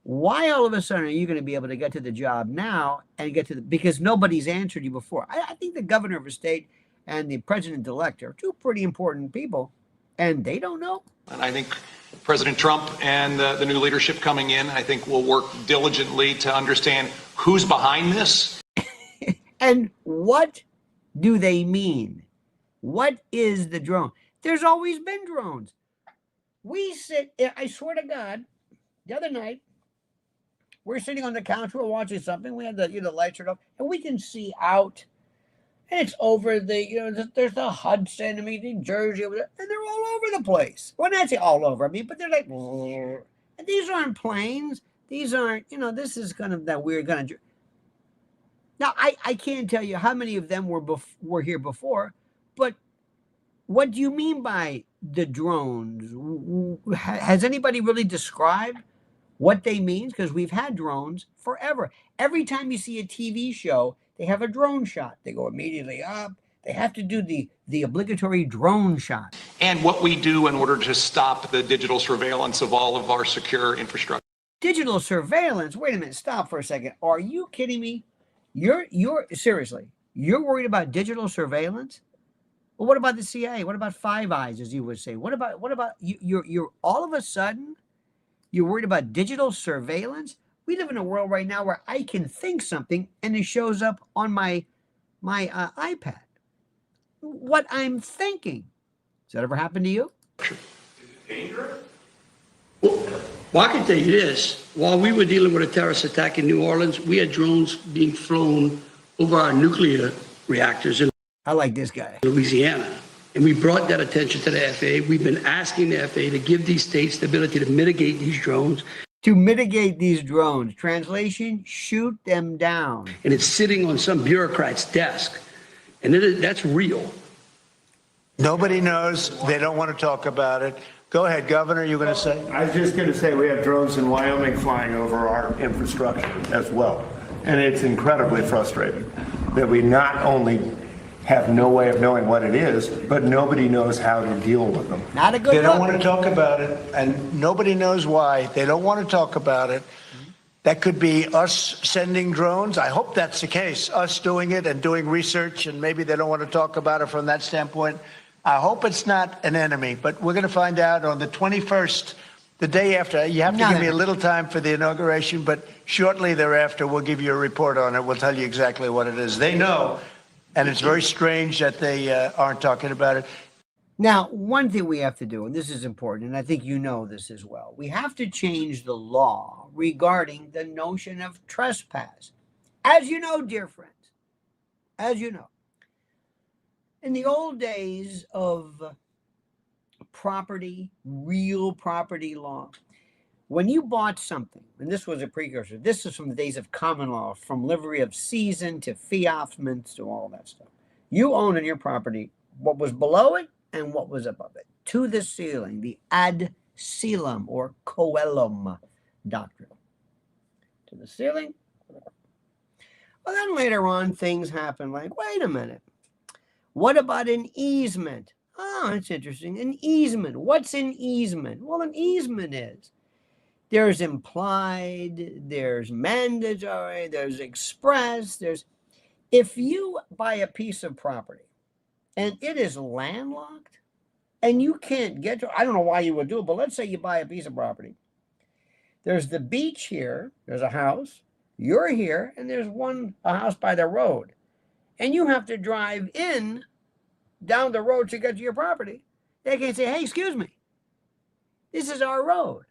why all of a sudden are you going to be able to get to the job now and get to the, because nobody's answered you before? I think the governor of a state and the president-elect are two pretty important people, and they don't know. And I think President Trump and the new leadership coming in, I think will work diligently to understand who's behind this. And what do they mean? What is the drone? There's always been drones. We sit, I swear to God, the other night, we're sitting on the couch, we're watching something, we had the lights turned off, and we can see out, and it's over the, there's the Hudson, I mean, New Jersey, and they're all over the place. Well, not say all over, I mean, but they're like, and these aren't planes, these aren't, this is kind of that weird kind of. Now, I can't tell you how many of them were here before, but what do you mean by the drones? Has anybody really described what they mean? Because we've had drones forever. Every time you see a TV show, they have a drone shot. They go immediately up. They have to do the obligatory drone shot. And what we do in order to stop the digital surveillance of all of our secure infrastructure. Digital surveillance? Wait a minute. Stop for a second. Are you kidding me? You're seriously, you're worried about digital surveillance? Well, what about the CIA? What about Five Eyes, as you would say? What about you're all of a sudden you're worried about digital surveillance? We live in a world right now where I can think something and it shows up on my iPad. What I'm thinking. Does that ever happen to you? Is it dangerous? Well, I can tell you this. While we were dealing with a terrorist attack in New Orleans, we had drones being flown over our nuclear reactors in I like this guy. Louisiana. And we brought that attention to the FAA. We've been asking the FAA to give these states the ability to mitigate these drones. To mitigate these drones. Translation, shoot them down. And it's sitting on some bureaucrat's desk. And that's real. Nobody knows. They don't want to talk about it. Go ahead, Governor, you going to say? I was just going to say we have drones in Wyoming flying over our infrastructure as well. And it's incredibly frustrating that we not only have no way of knowing what it is, but nobody knows how to deal with them. Not a good They don't want to talk about it, and nobody knows why. They don't want to talk about it. That could be us sending drones. I hope that's the case, us doing it and doing research, and maybe they don't want to talk about it from that standpoint. I hope it's not an enemy, but we're going to find out on the 21st, the day after. You have to give me a little time for the inauguration, but shortly thereafter, we'll give you a report on it. We'll tell you exactly what it is. They know, and it's very strange that they aren't talking about it. Now, one thing we have to do, and this is important, and I think you know this as well, we have to change the law regarding the notion of trespass. As you know, dear friends, as you know, in the old days of property, real property law, when you bought something, and this was a precursor, this is from the days of common law, from livery of season to fiatments to all that stuff. You owned in your property what was below it and what was above it, to the ceiling, the ad coelum or coelum doctrine. To the ceiling. Well, then later on, things happen like, wait a minute. What about an easement? Oh, that's interesting. An easement. What's an easement? Well, an easement is there's implied, there's mandatory, there's express, there's. If you buy a piece of property and it is landlocked and you can't get to, I don't know why you would do it, but let's say you buy a piece of property. There's the beach here, there's a house, you're here, and there's a house by the road. And you have to drive in down the road to get to your property. They can say, hey, excuse me, this is our road.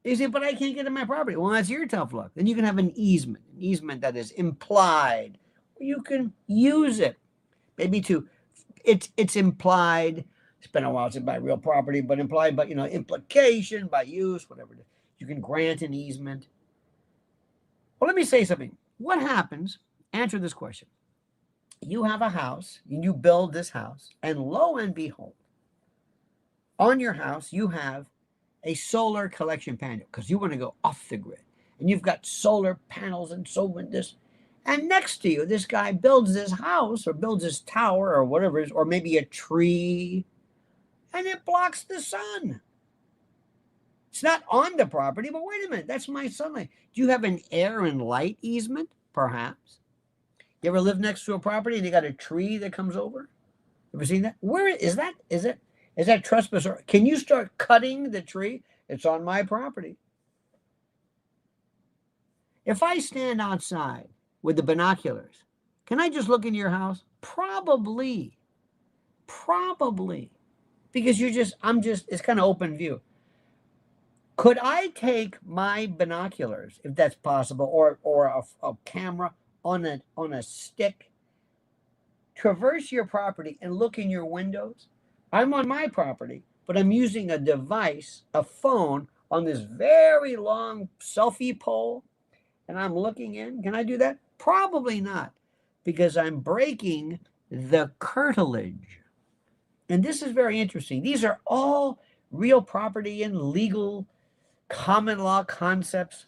You say, but I can't get to my property. Well, that's your tough luck. Then you can have an easement that is implied. You can use it. Maybe it's implied. It's been a while since I buy real property, but implied, but implication, by use, whatever it is. You can grant an easement. Well, let me say something. What happens? Answer this question. You have a house, and you build this house, and lo and behold, on your house, you have a solar collection panel because you want to go off the grid. And you've got solar panels and so on this. And next to you, this guy builds this house or builds this tower or whatever it is, or maybe a tree, and it blocks the sun. It's not on the property, but wait a minute, that's my sunlight. Do you have an air and light easement? Perhaps. You ever live next to a property and you got a tree that comes over? Ever seen that? Where is that? Is that trespass? Or can you start cutting the tree? It's on my property. If I stand outside with the binoculars, can I just look into your house? Probably. Because it's kind of open view. Could I take my binoculars, if that's possible, or a camera on a stick, traverse your property and look in your windows? I'm on my property, but I'm using a device, a phone, on this very long selfie pole, and I'm looking in. Can I do that? Probably not, because I'm breaking the curtilage. And this is very interesting. These are all real property and legal common law concepts.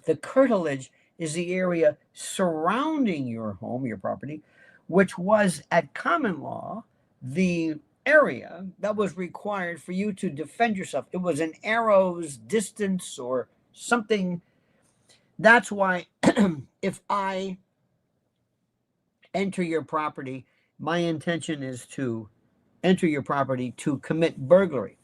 The curtilage is the area surrounding your home, your property, which was at common law the area that was required for you to defend yourself. It was an arrow's distance or something. That's why if I enter your property, my intention is to enter your property to commit burglary,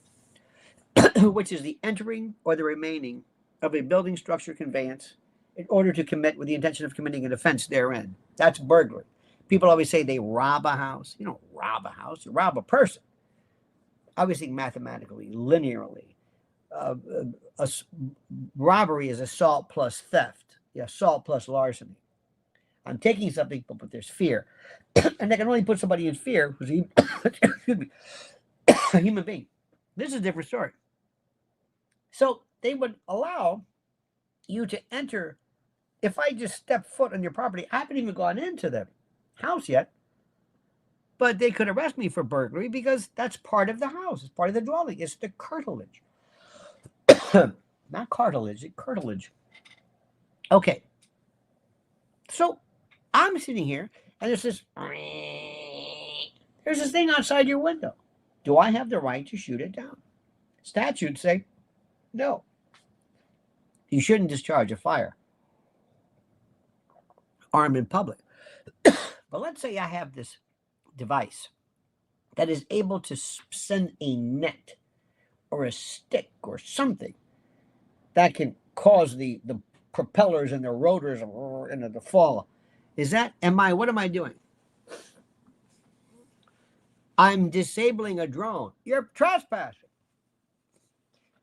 which is the entering or the remaining of a building, structure, conveyance in order to commit with the intention of committing an offense therein. That's burglary. People always say they rob a house. You don't rob a house, you rob a person. I always think mathematically, linearly. Robbery is assault plus theft, assault plus larceny. I'm taking something, but there's fear. And they can only put somebody in fear who's a human being. This is a different story. So they would allow you to enter. If I just step foot on your property, I haven't even gone into the house yet, but they could arrest me for burglary because that's part of the house. It's part of the dwelling. It's the curtilage. Not cartilage, it's curtilage. Okay. So I'm sitting here and there's this thing outside your window. Do I have the right to shoot it down? Statutes say no. You shouldn't discharge a fire armed in public. But let's say I have this device that is able to send a net or a stick or something that can cause the propellers and the rotors to fall. What am I doing? I'm disabling a drone. You're trespassing.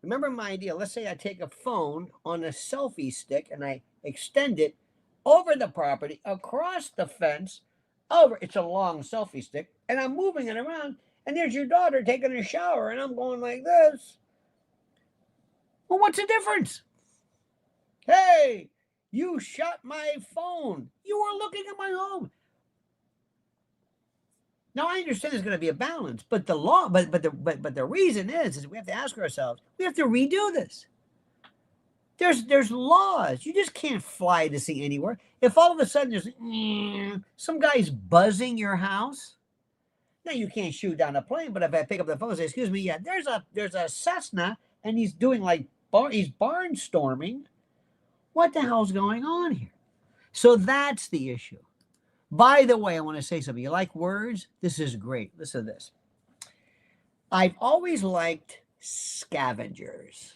Remember my idea. Let's say I take a phone on a selfie stick and I extend it over the property, across the fence, it's a long selfie stick, and I'm moving it around, and there's your daughter taking a shower, and I'm going like this. Well, what's the difference? Hey, you shot my phone. You were looking at my home. Now I understand there's going to be a balance, but the reason is we have to ask ourselves, we have to redo this. There's laws. You just can't fly to see anywhere. If all of a sudden there's some guy's buzzing your house, now you can't shoot down a plane. But if I pick up the phone and say, "Excuse me, yeah, there's a Cessna and he's doing he's barnstorming," what the hell's going on here? So that's the issue. By the way, I want to say something. You like words? This is great. Listen to this. I've always liked scavengers.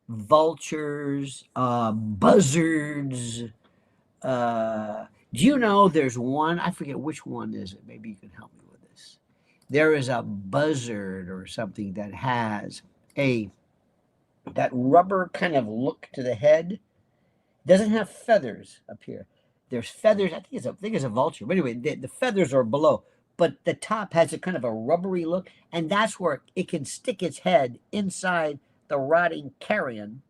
Vultures, buzzards. Do you know there's one? I forget which one is it. Maybe you can help me with this. There is a buzzard or something that has that rubber kind of look to the head. Doesn't have feathers up here. There's feathers. I think it's a vulture. But anyway, the feathers are below. But the top has a kind of a rubbery look, and that's where it can stick its head inside the rotting carrion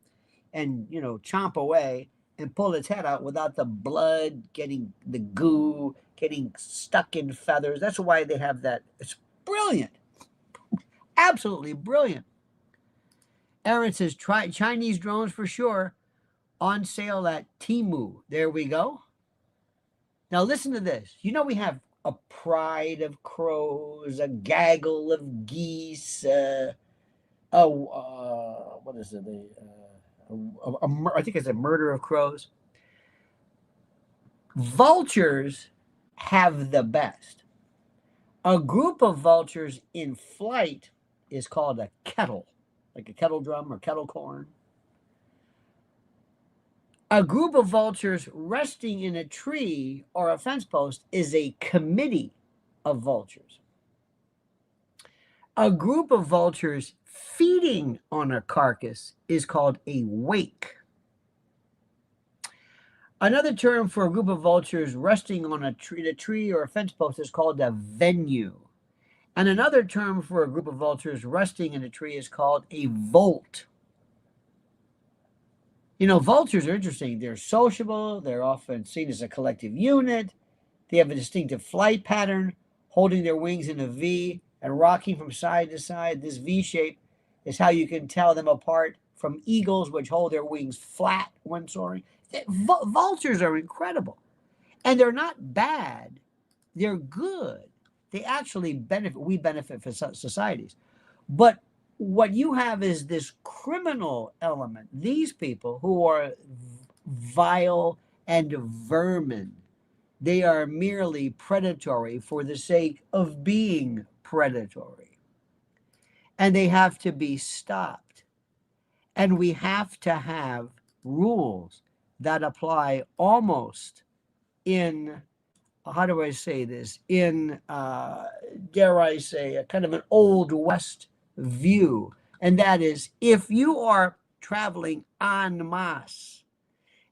and chomp away, and pull its head out without the blood getting the goo, getting stuck in feathers. That's why they have that. It's brilliant. Absolutely brilliant. Aaron says, try Chinese drones for sure. On sale at Temu. There we go. Now listen to this. You know we have a pride of crows, a gaggle of geese, what is it? I think it's a murder of crows. Vultures have the best. A group of vultures in flight is called a kettle, like a kettle drum or kettle corn. A group of vultures resting in a tree or a fence post is a committee of vultures. A group of vultures feeding on a carcass is called a wake. Another term for a group of vultures resting on a tree or a fence post is called a venue. And another term for a group of vultures resting in a tree is called a volt. You know, vultures are interesting. They're sociable. They're often seen as a collective unit. They have a distinctive flight pattern, holding their wings in a V and rocking from side to side. This V shape is how you can tell them apart from eagles, which hold their wings flat when soaring. Vultures are incredible. And they're not bad. They're good. They actually benefit. We benefit for societies. But what you have is this criminal element. These people who are vile and vermin, they are merely predatory for the sake of being predatory. And they have to be stopped. And we have to have rules that apply almost in, how do I say this, in, dare I say, a kind of an Old West view. And that is, if you are traveling en masse,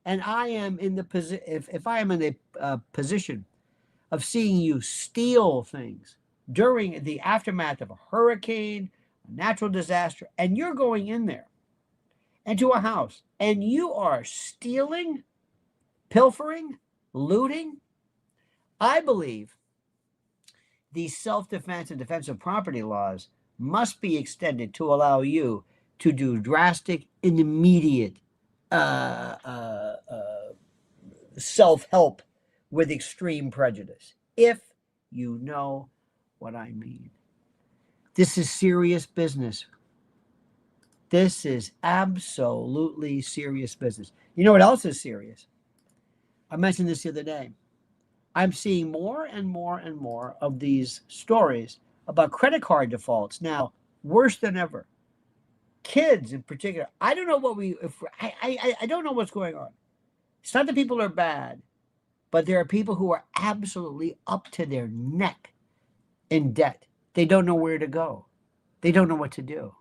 and I am in the position, if I am in the position of seeing you steal things during the aftermath of a hurricane, a natural disaster, and you're going in there into a house and you are stealing, pilfering, looting, I believe these self-defense and defensive property laws must be extended to allow you to do drastic and immediate self-help with extreme prejudice, if you know what I mean. This is serious business. This is absolutely serious business. You know what else is serious? I mentioned this the other day. I'm seeing more and more and more of these stories about credit card defaults now, worse than ever. Kids in particular. I don't know what I don't know what's going on. It's not that people are bad, but there are people who are absolutely up to their neck in debt. They don't know where to go. They don't know what to do.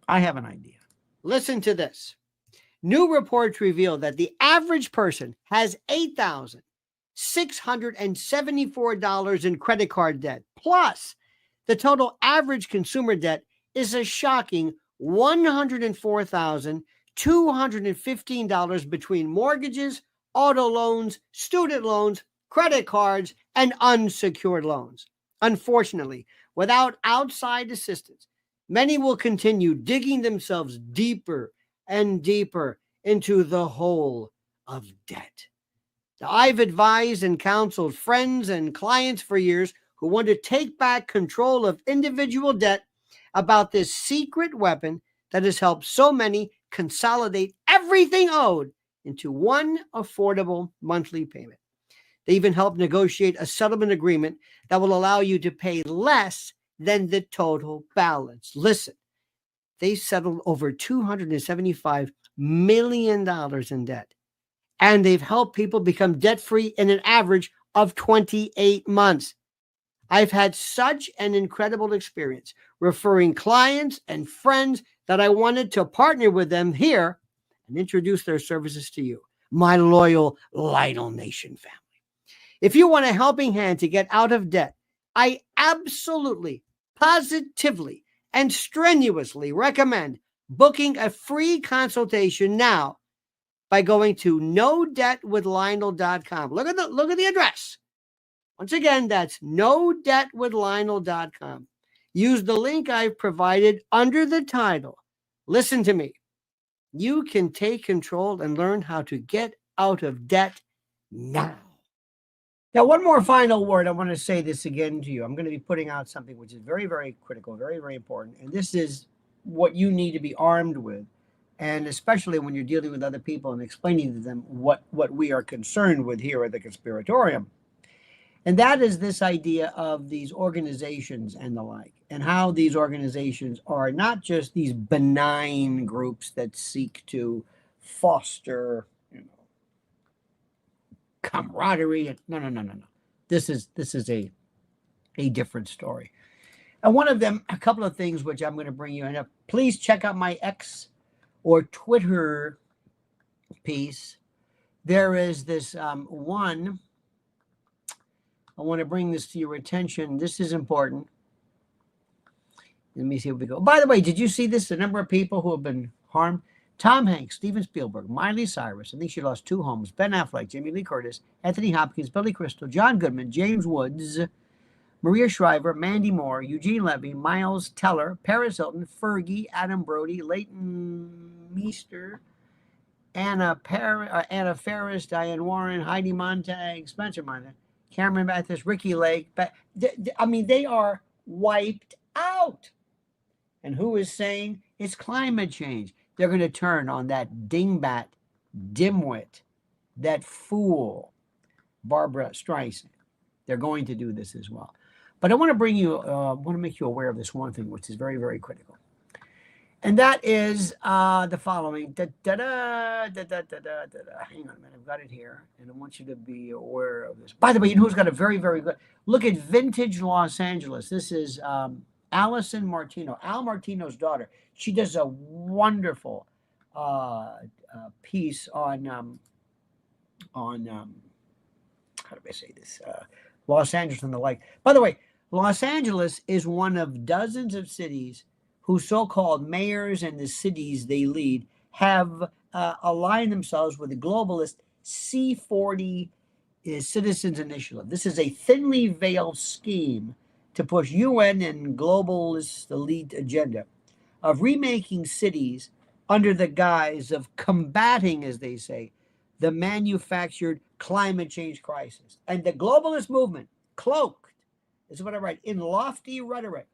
I have an idea. Listen to this. New reports reveal that the average person has $8,674 in credit card debt. Plus, the total average consumer debt is a shocking $104,215 between mortgages, auto loans, student loans, credit cards, and unsecured loans. Unfortunately, without outside assistance, many will continue digging themselves deeper and deeper into the hole of debt. Now, I've advised and counseled friends and clients for years who want to take back control of individual debt about this secret weapon that has helped so many consolidate everything owed into one affordable monthly payment. They even helped negotiate a settlement agreement that will allow you to pay less than the total balance. Listen, they settled over $275 million in debt, and they've helped people become debt-free in an average of 28 months. I've had such an incredible experience referring clients and friends that I wanted to partner with them here and introduce their services to you, my loyal Lionel Nation family. If you want a helping hand to get out of debt, I absolutely, positively, and strenuously recommend booking a free consultation now by going to nodebtwithlionel.com. Look at the address. Once again, that's nodebtwithlionel.com. Use the link I've provided under the title. Listen to me. You can take control and learn how to get out of debt now. Now, one more final word. I want to say this again to you. I'm going to be putting out something which is very, very critical, very, very important. And this is what you need to be armed with. And especially when you're dealing with other people and explaining to them what we are concerned with here at the Conspiratorium. And that is this idea of these organizations and the like, and how these organizations are not just these benign groups that seek to foster, camaraderie. No. This is a different story. And one of them, a couple of things which I'm going to bring you in. Please check out my X or Twitter piece. There is this one. I want to bring this to your attention. This is important. Let me see where we go. By the way, did you see this? The number of people who have been harmed? Tom Hanks, Steven Spielberg, Miley Cyrus, I think she lost 2 homes, Ben Affleck, Jamie Lee Curtis, Anthony Hopkins, Billy Crystal, John Goodman, James Woods, Maria Shriver, Mandy Moore, Eugene Levy, Miles Teller, Paris Hilton, Fergie, Adam Brody, Leighton Meester, Anna Faris, Diane Warren, Heidi Montag, Spencer Montag, Cameron Mathis, Ricky Lake. I mean, they are wiped out. And who is saying it's climate change? They're going to turn on that dingbat, dimwit, that fool, Barbara Streisand. They're going to do this as well. But I want to bring you, want to make you aware of this one thing, which is very, very critical. And that is the following. Hang on a minute. I've got it here. And I want you to be aware of this. By the way, you know who's got a very, very good... Look at Vintage Los Angeles. This is Allison Martino, Al Martino's daughter. She does a wonderful piece on how do I say this? Los Angeles and the like. By the way, Los Angeles is one of dozens of cities whose so-called mayors and the cities they lead have aligned themselves with the globalist C40 Citizens Initiative. This is a thinly veiled scheme to push UN and globalist elite agenda of remaking cities under the guise of combating, as they say, the manufactured climate change crisis. And the globalist movement, cloaked, this is what I write, in lofty rhetoric,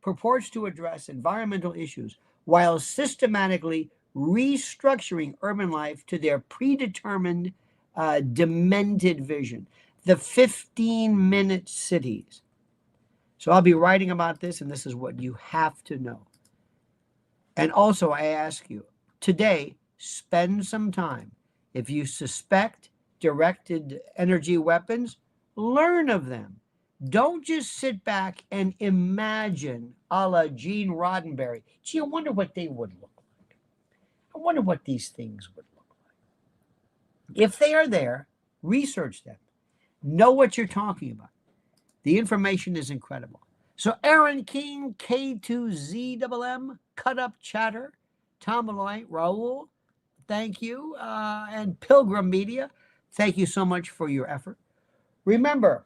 purports to address environmental issues while systematically restructuring urban life to their predetermined, demented vision, the 15-minute cities. So I'll be writing about this, and this is what you have to know. And also, I ask you, today, spend some time. If you suspect directed energy weapons, learn of them. Don't just sit back and imagine a la Gene Roddenberry. Gee, I wonder what they would look like. I wonder what these things would look like. If they are there, research them. Know what you're talking about. The information is incredible. So Aaron King, K2ZMM, Cut Up Chatter, Tom Malloy, Raul, thank you, and Pilgrim Media, thank you so much for your effort. Remember,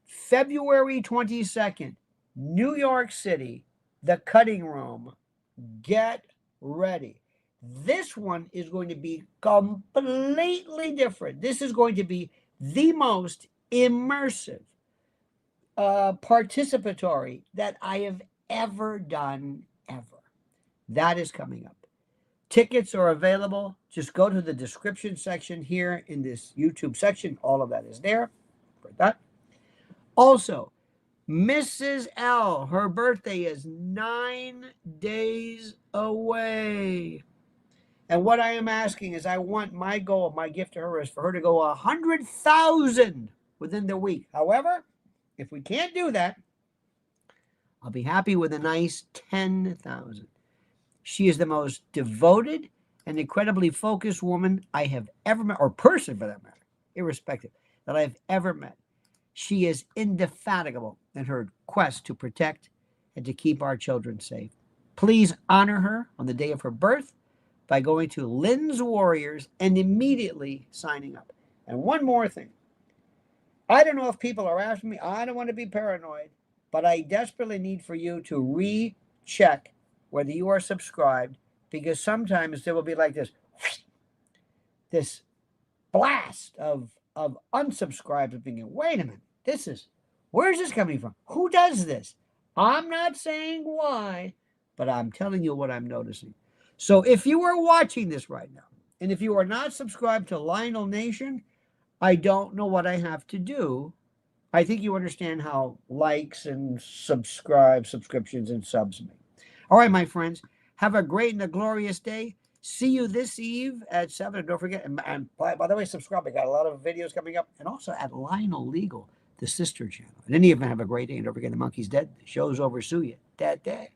February 22nd, New York City, the Cutting Room. Get ready. This one is going to be completely different. This is going to be the most immersive, participatory that I have ever done, ever. That is coming up. Tickets are available. Just go to the description section here in this YouTube section. All of that is there for that. Also, Mrs. L, her birthday is 9 days away. And what I am asking is I want my goal, my gift to her is for her to go 100,000 within the week. However, if we can't do that, I'll be happy with a nice 10,000. She is the most devoted and incredibly focused woman I have ever met, or person for that matter, irrespective, that I've ever met. She is indefatigable in her quest to protect and to keep our children safe. Please honor her on the day of her birth by going to Lynn's Warriors and immediately signing up. And one more thing. I don't know if people are asking me. I don't want to be paranoid, but I desperately need for you to recheck whether you are subscribed, because sometimes there will be like this blast of unsubscribes thinking, wait a minute, where's this coming from? Who does this? I'm not saying why, but I'm telling you what I'm noticing. So if you are watching this right now, and if you are not subscribed to Lionel Nation, I don't know what I have to do. I think you understand how likes and subscriptions and subs make. All right, my friends, have a great and a glorious day. See you this eve at 7. And don't forget, and by the way, subscribe. I got a lot of videos coming up. And also at Lionel Legal, the sister channel. In any event, have a great day. And don't forget, the monkey's dead. The show's over. Sue you. Dad.